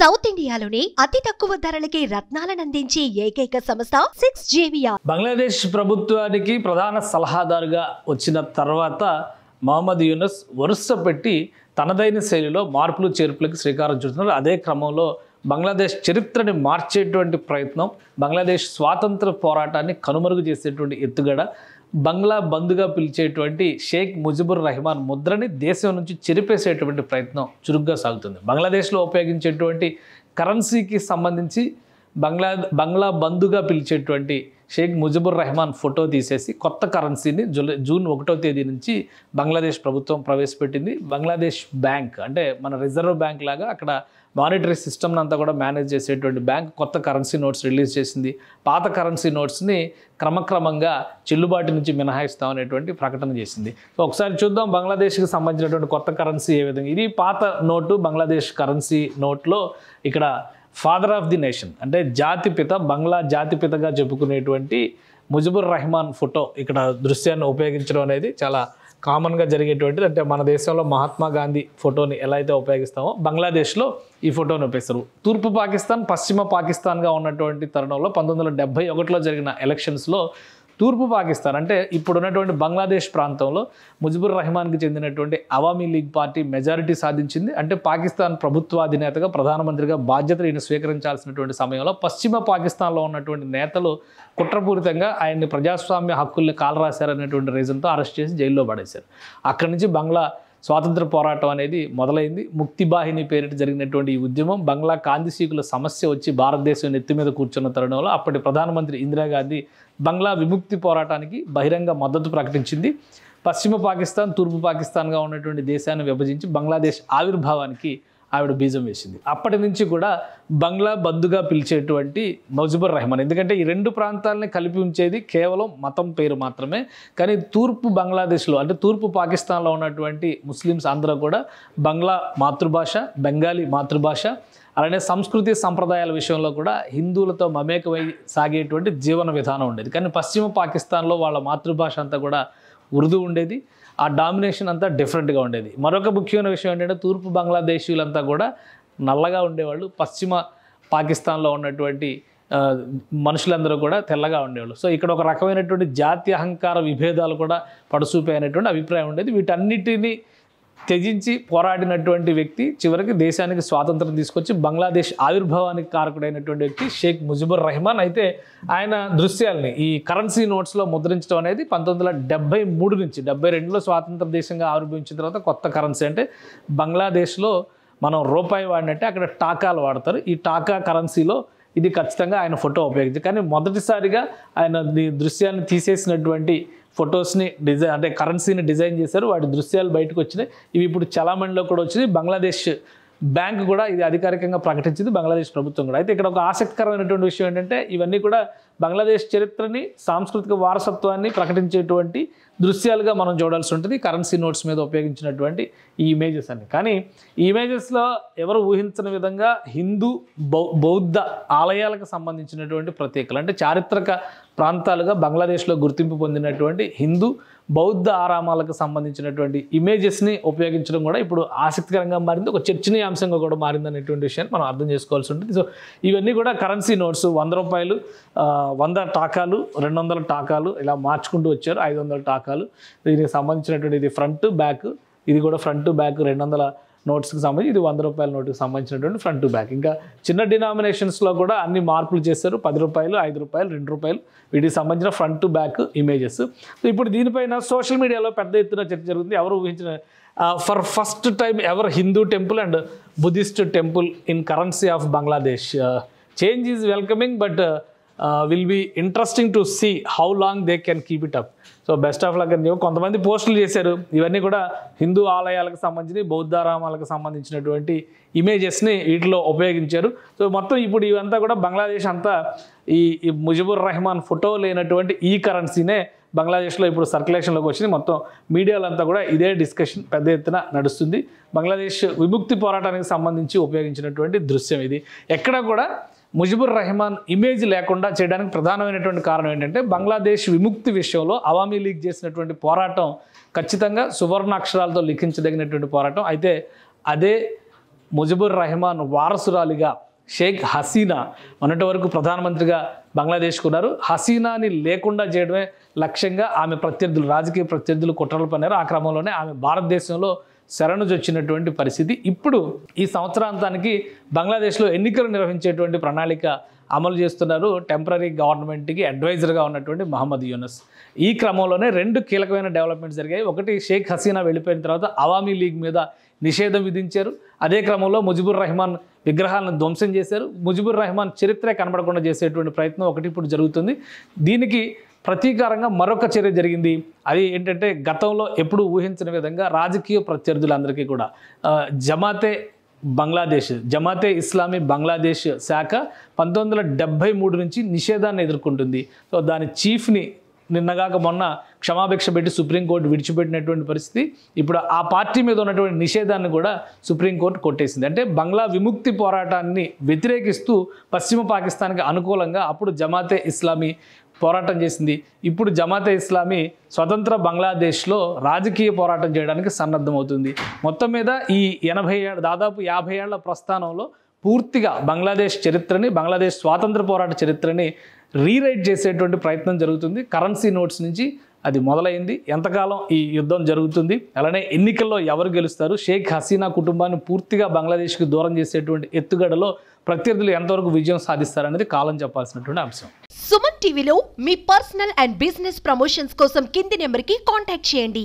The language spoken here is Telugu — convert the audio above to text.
సౌత్ ఇండియాలోనే అతి తక్కువ ధరలకి రత్నాలను అందించే ఏకైక సంస్థ 6JVR. బంగ్లాదేశ్ ప్రభుత్వానికి ప్రధాన సలహాదారుగా వచ్చిన తర్వాత మహమ్మద్ యూనస్ వరుస పెట్టి తనదైన శైలిలో మార్పులు చేర్పులకు శ్రీకారం చుడుతున్నారు. అదే క్రమంలో బంగ్లాదేశ్ చరిత్రని మార్చేటువంటి ప్రయత్నం, బంగ్లాదేశ్ స్వాతంత్ర పోరాటాన్ని కనుమరుగు చేసేటువంటి ఎత్తుగడ, బంగ్లా బంధుగా పిలిచేటువంటి షేక్ ముజిబుర్ రెహమాన్ ముద్రని దేశం నుంచి చెరిపేసేటువంటి ప్రయత్నం చురుగ్గా సాగుతుంది. బంగ్లాదేశ్లో ఉపయోగించేటువంటి కరెన్సీకి సంబంధించి బంగ్లా బంధుగా పిలిచేటువంటి షేక్ ముజిబుర్ రెహమాన్ ఫోటో తీసేసి కొత్త కరెన్సీని జూన్ 1వ తేదీ నుంచి బంగ్లాదేశ్ ప్రభుత్వం ప్రవేశపెట్టింది. బంగ్లాదేశ్ బ్యాంక్ అంటే మన రిజర్వ్ బ్యాంక్ లాగా అక్కడ మానిటరీ సిస్టమ్ని అంతా కూడా మేనేజ్ చేసేటువంటి బ్యాంక్ కొత్త కరెన్సీ నోట్స్ రిలీజ్ చేసింది. పాత కరెన్సీ నోట్స్ని క్రమక్రమంగా చెల్లుబాటు నుంచి మినహాయిస్తామనేటువంటి ప్రకటన చేసింది. సో ఒకసారి చూద్దాం బంగ్లాదేశ్కి సంబంధించినటువంటి కొత్త కరెన్సీ ఏ విధంగా. ఇది పాత నోటు, బంగ్లాదేశ్ కరెన్సీ నోట్లో ఇక్కడ ఫాదర్ ఆఫ్ ది నేషన్ అంటే జాతిపిత, బంగ్లా జాతిపితగా చెప్పుకునేటువంటి ముజిబుర్ రెహమాన్ ఫోటో ఇక్కడ దృశ్యాన్ని ఉపయోగించడం అనేది చాలా కామన్గా జరిగేటువంటిది. అంటే మన దేశంలో మహాత్మా గాంధీ ఫోటోని ఎలా అయితే ఉపయోగిస్తామో బంగ్లాదేశ్లో ఈ ఫోటోని ఉపయోగిస్తారు. తూర్పు పాకిస్తాన్, పశ్చిమ పాకిస్తాన్గా ఉన్నటువంటి తరుణంలో 1971లో జరిగిన ఎలక్షన్స్లో తూర్పు పాకిస్తాన్ అంటే ఇప్పుడున్నటువంటి బంగ్లాదేశ్ ప్రాంతంలో ముజిబుర్ రెహమాన్కి చెందినటువంటి అవామీ లీగ్ పార్టీ మెజారిటీ సాధించింది. అంటే పాకిస్తాన్ ప్రభుత్వాధినేతగా, ప్రధానమంత్రిగా బాధ్యతలు ఈయన స్వీకరించాల్సినటువంటి సమయంలో పశ్చిమ పాకిస్తాన్లో ఉన్నటువంటి నేతలు కుట్రపూరితంగా ఆయన్ని ప్రజాస్వామ్య హక్కుల్ని కాలరాశారనేటువంటి రీజన్తో అరెస్ట్ చేసి జైల్లో పడేశారు. అక్కడి నుంచి బంగ్లా స్వాతంత్ర పోరాటం అనేది మొదలైంది. ముక్తిబాహిని పేరిట జరిగినటువంటి ఈ ఉద్యమం బంగ్లా కాందిశీకుల సమస్య వచ్చి భారతదేశం నెత్తి మీద కూర్చున్న తరుణంలో అప్పటి ప్రధానమంత్రి ఇందిరాగాంధీ బంగ్లా విముక్తి పోరాటానికి బహిరంగ మద్దతు ప్రకటించింది. పశ్చిమ పాకిస్తాన్, తూర్పు పాకిస్తాన్గా ఉన్నటువంటి దేశాన్ని విభజించి బంగ్లాదేశ్ ఆవిర్భావానికి ఆవిడ బీజం వేసింది. అప్పటి నుంచి కూడా బంగ్లా బంధుగా పిలిచేటువంటి ముజిబుర్ రెహమాన్, ఎందుకంటే ఈ రెండు ప్రాంతాలని కలిపి ఉంచేది కేవలం మతం పేరు మాత్రమే. కానీ తూర్పు బంగ్లాదేశ్లో అంటే తూర్పు పాకిస్తాన్లో ఉన్నటువంటి ముస్లిమ్స్ అందరూ కూడా బంగ్లా మాతృభాష, బెంగాలీ మాతృభాష, అలానే సంస్కృతి సంప్రదాయాల విషయంలో కూడా హిందువులతో మమేకమై సాగేటువంటి జీవన విధానం ఉండేది. కానీ పశ్చిమ పాకిస్తాన్లో వాళ్ళ మాతృభాష అంతా కూడా ఉర్దూ ఉండేది. ఆ డామినేషన్ అంతా డిఫరెంట్గా ఉండేది. మరొక ముఖ్యమైన విషయం ఏంటంటే తూర్పు బంగ్లాదేశీయులంతా కూడా నల్లగా ఉండేవాళ్ళు, పశ్చిమ పాకిస్తాన్లో ఉన్నటువంటి మనుషులందరూ కూడా తెల్లగా ఉండేవాళ్ళు. సో ఇక్కడ ఒక రకమైనటువంటి జాతి అహంకార విభేదాలు కూడా పడుసూపాయనేటువంటి అభిప్రాయం ఉండేది. వీటన్నిటినీ త్యజించి పోరాడినటువంటి వ్యక్తి చివరికి దేశానికి స్వాతంత్రం తీసుకొచ్చి బంగ్లాదేశ్ ఆవిర్భావానికి కారకుడైనటువంటి వ్యక్తి షేక్ ముజిబుర్ రెహమాన్. అయితే ఆయన దృశ్యాల్ని ఈ కరెన్సీ నోట్స్లో ముద్రించడం అనేది 1973 నుంచి 72లో స్వాతంత్ర దేశంగా ఆవిర్భవించిన తర్వాత కొత్త కరెన్సీ. అంటే బంగ్లాదేశ్లో మనం రూపాయి వాడినట్టే అక్కడ టాకాలు వాడతారు. ఈ టాకా కరెన్సీలో ఇది ఖచ్చితంగా ఆయన ఫోటో ఉపయోగించారు. కానీ మొదటిసారిగా ఆయన దృశ్యాన్ని తీసేసినటువంటి ఫొటోస్ని అంటే కరెన్సీని డిజైన్ చేశారు. వాటి దృశ్యాలు బయటకు వచ్చినాయి. ఇవి ఇప్పుడు చలామణిలో కూడా వచ్చినాయి. బంగ్లాదేశ్ బ్యాంక్ కూడా ఇది అధికారికంగా ప్రకటించింది, బంగ్లాదేశ్ ప్రభుత్వం కూడా. అయితే ఇక్కడ ఒక ఆసక్తికరమైనటువంటి విషయం ఏంటంటే ఇవన్నీ కూడా బంగ్లాదేశ్ చరిత్రని, సాంస్కృతిక వారసత్వాన్ని ప్రకటించేటువంటి దృశ్యాలుగా మనం చూడాల్సి ఉంటుంది కరెన్సీ నోట్స్ మీద ఉపయోగించినటువంటి ఈ ఇమేజెస్ అన్ని. కానీ ఈ ఇమేజెస్లో ఎవరు ఊహించని విధంగా హిందూ బౌద్ధ ఆలయాలకు సంబంధించినటువంటి ప్రత్యేకలు అంటే చారిత్రక ప్రాంతాలుగా బంగ్లాదేశ్లో గుర్తింపు పొందినటువంటి హిందూ బౌద్ధ ఆరామాలకు సంబంధించినటువంటి ఇమేజెస్ని ఉపయోగించడం కూడా ఇప్పుడు ఆసక్తికరంగా మారింది, ఒక చర్చనీయాంశంగా కూడా మారింది అనేటువంటి విషయాన్ని మనం అర్థం చేసుకోవాల్సి ఉంటుంది. సో ఇవన్నీ కూడా కరెన్సీ నోట్స్ 100 రూపాయలు, 100 టాకాలు, 200 టాకాలు ఇలా మార్చుకుంటూ వచ్చారు. 500 టాకాలు. దీనికి సంబంధించినటువంటి ఇది ఫ్రంట్ బ్యాక్, ఇది కూడా ఫ్రంట్ బ్యాక్ 200 నోట్స్కి సంబంధించి, ఇది 100 రూపాయల నోటుకి సంబంధించినటువంటి ఫ్రంట్ బ్యాక్. ఇంకా చిన్న డినామినేషన్స్లో కూడా అన్ని మార్పులు చేశారు. 10 రూపాయలు, 5 రూపాయలు, 2 రూపాయలు వీటికి సంబంధించిన ఫ్రంట్ బ్యాక్ ఇమేజెస్. ఇప్పుడు దీనిపైన సోషల్ మీడియాలో పెద్ద ఎత్తున చర్చ జరుగుతుంది. ఎవరు ఊహించిన for first time ever Hindu temple and Buddhist temple in currency of Bangladesh. Change is welcoming but will be interesting to see how long they can keep it up. So best of luck అని కొంతమంది పోస్టులు చేశారు. ఇవన్నీ కూడా హిందూ ఆలయాలకు సంబంధించి, బౌద్ధారామాలకు సంబంధించినటువంటి ఇమేజెస్ని వీటిలో ఉపయోగించారు. సో మొత్తం ఇప్పుడు ఇవంతా కూడా బంగ్లాదేశ్ అంతా ఈ ముజిబుర్ రెహమాన్ ఫోటో లేనటువంటి ఈ కరెన్సీనే బంగ్లాదేశ్లో ఇప్పుడు సర్క్యులేషన్లోకి వచ్చింది. మొత్తం మీడియాలంతా కూడా ఇదే డిస్కషన్ పెద్ద ఎత్తున నడుస్తుంది. బంగ్లాదేశ్ విముక్తి పోరాటానికి సంబంధించి ఉపయోగించినటువంటి దృశ్యం ఇది. ఎక్కడ కూడా ముజిబుర్ రెహమాన్ ఇమేజ్ లేకుండా చేయడానికి ప్రధానమైనటువంటి కారణం ఏంటంటే బంగ్లాదేశ్ విముక్తి విషయంలో అవామీ లీగ్ చేసినటువంటి పోరాటం ఖచ్చితంగా సువర్ణాక్షరాలతో లిఖించదగినటువంటి పోరాటం. అయితే అదే ముజిబుర్ రెహమాన్ వారసురాలిగా షేక్ హసీనా మొన్నటి వరకు ప్రధానమంత్రిగా బంగ్లాదేశ్కు ఉన్నారు. హసీనాని లేకుండా చేయడమే లక్ష్యంగా ఆమె ప్రత్యర్థులు, రాజకీయ ప్రత్యర్థులు కుట్రలు పన్నారు. ఆ క్రమంలోనే ఆమె భారతదేశంలో శరణుజొచ్చినటువంటి పరిస్థితి. ఇప్పుడు ఈ సంవత్సరాంతానికి బంగ్లాదేశ్లో ఎన్నికలు నిర్వహించేటువంటి ప్రణాళిక అమలు చేస్తున్నారు టెంపరీ గవర్నమెంట్కి అడ్వైజర్గా ఉన్నటువంటి మహమ్మద్ యూనస్. ఈ క్రమంలోనే 2 కీలకమైన డెవలప్మెంట్స్ జరిగాయి. ఒకటి, షేక్ హసీనా వెళ్ళిపోయిన తర్వాత అవామీ లీగ్ మీద నిషేధం విధించారు. అదే క్రమంలో ముజిబుర్ రెహమాన్ విగ్రహాలను ధ్వంసం చేశారు. ముజిబుర్ రెహమాన్ చరిత్రే కనబడకుండా చేసేటువంటి ప్రయత్నం ఒకటి ఇప్పుడు జరుగుతుంది. దీనికి ప్రతీకారంగా మరొక చర్య జరిగింది. అది ఏంటంటే గతంలో ఎప్పుడూ ఊహించని విధంగా రాజకీయ ప్రత్యర్థులందరికీ కూడా జమాతే ఇస్లామీ బంగ్లాదేశ్ శాఖ 1973 నుంచి నిషేధాన్ని ఎదుర్కొంటుంది. సో దాని చీఫ్ని నిన్నగాక మొన్న క్షమాభిక్ష పెట్టి సుప్రీంకోర్టు విడిచిపెట్టినటువంటి పరిస్థితి. ఇప్పుడు ఆ పార్టీ మీద ఉన్నటువంటి నిషేధాన్ని కూడా సుప్రీంకోర్టు కొట్టేసింది. అంటే బంగ్లా విముక్తి పోరాటాన్ని వ్యతిరేకిస్తూ పశ్చిమ పాకిస్తాన్కి అనుకూలంగా అప్పుడు జమాతే ఇస్లామీ పోరాటం చేసింది. ఇప్పుడు జమాతే ఇస్లామీ స్వతంత్ర బంగ్లాదేశ్లో రాజకీయ పోరాటం చేయడానికి సన్నద్ధమవుతుంది. మొత్తం మీద ఈ 80 ఏళ్ళ దాదాపు 50 ఏళ్ల ప్రస్థానంలో పూర్తిగా బంగ్లాదేశ్ చరిత్రని, బంగ్లాదేశ్ స్వాతంత్ర పోరాట చరిత్రని రీరైట్ చేసేటువంటి ప్రయత్నం జరుగుతుంది. కరెన్సీ నోట్స్ నుంచి అది మొదలైంది. ఎంతకాలం ఈ యుద్ధం జరుగుతుంది, అలానే ఎన్నికల్లో ఎవరు గెలుస్తారు, షేక్ హసీనా కుటుంబాన్ని పూర్తిగా బంగ్లాదేశ్కి దూరం చేసేటువంటి ఎత్తుగడలో ప్రత్యర్థులు ఎంతవరకు విజయం సాధిస్తారనేది కాలం చెప్పాల్సినటువంటి అంశం. సుమన్ టీవీలో మీ పర్సనల్ అండ్ బిజినెస్ ప్రమోషన్స్ కోసం కింది నెంబర్కి కాంటాక్ట్ చేయండి.